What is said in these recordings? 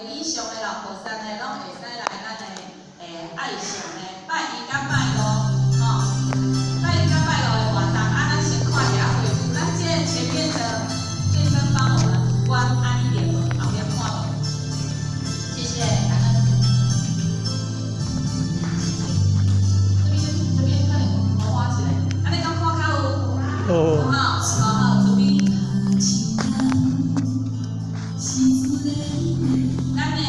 以上的老菩萨呢，拢会使来咱的爱上的拜一甲拜五，吼，拜一甲拜五的活动，咱先看一下回顾。咱这前面的健身房我们关安一点门，后面看了，谢谢，感恩。这边看有桃花起来，安尼讲看较有，哦，好，这边。咱的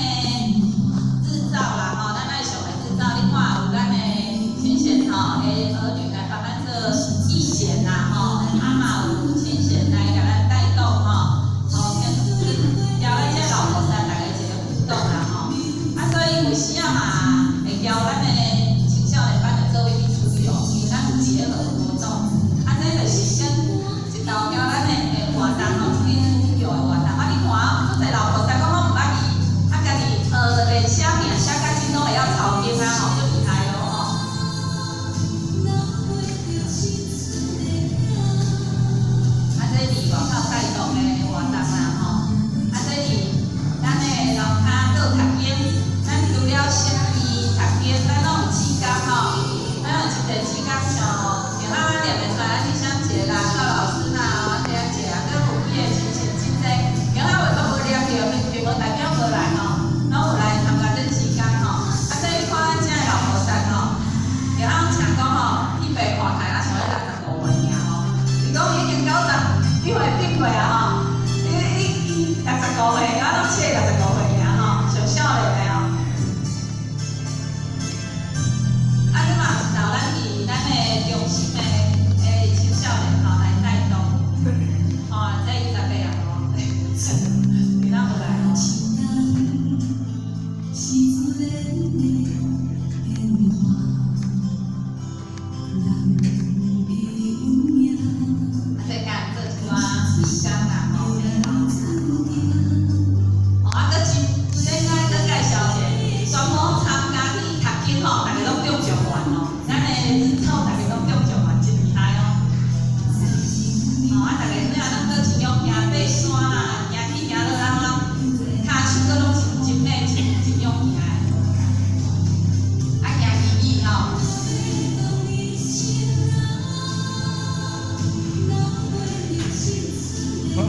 日照啦，吼，咱爱上的日照，你看有咱的浅显吼的儿女来帮咱做义贤啦，吼，啊嘛有浅显来甲咱带动吼，跟交咱这老菩萨大家一个互动啦，吼，啊所以有时啊嘛会交咱的青少年班的做位秘书哦，因为咱有结合活动，啊这就是跟一道交咱的活动吼，一个主要的活动，啊你看啊，做侪老菩萨讲我唔捌去。连写名写甲真拢会晓抄经啊，吼，就厉害咯，吼。啊，这是外口带动的活动啦，吼。啊，这是咱的楼骹做读经，咱除了写字读经，咱拢有指甲吼，咱有一个指甲像平常念袂出来，李湘杰啦、赵老师啦、这样姐啊，跟有几个亲戚真济，平常话都无念着，并无代表无来吼。然后来参加这时间吼，啊，所以看咱这老菩萨吼，然后请讲吼，一百看台，咱像咧65岁尔吼，是讲已经90，你会变过啊吼，你65岁，我拢切65岁尔吼，上少年的吼。啊，你嘛是到咱伫咱的中心的青少年吼来带动，吼，这伊大概啊吼，你哪无来吼？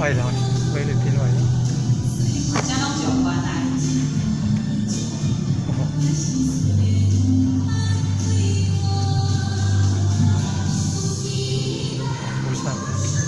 爱啦，为你品味啦。这拢上关来。不算。不算。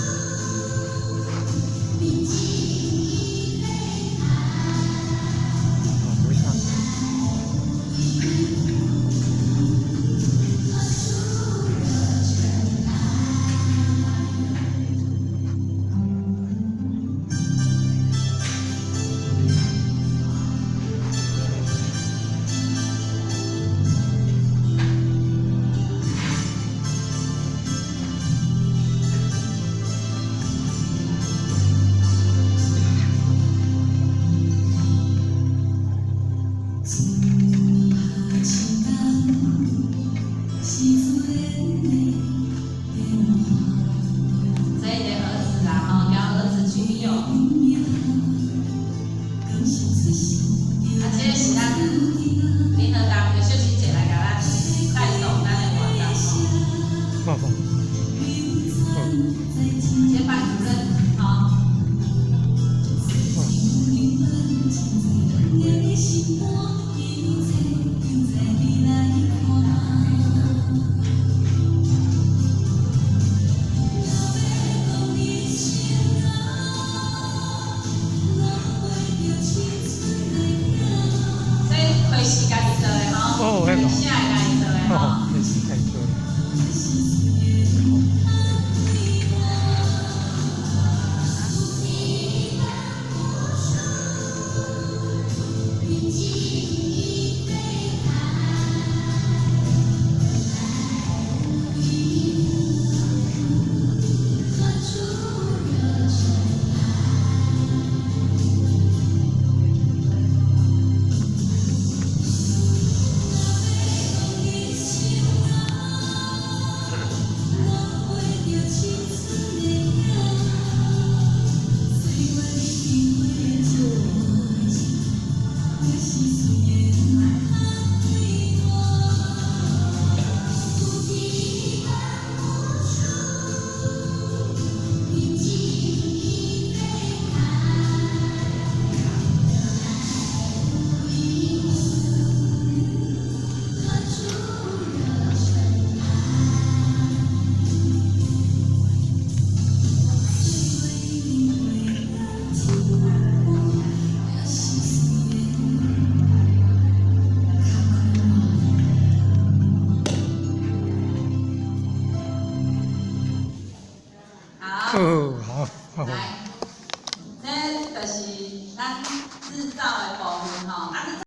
哦来，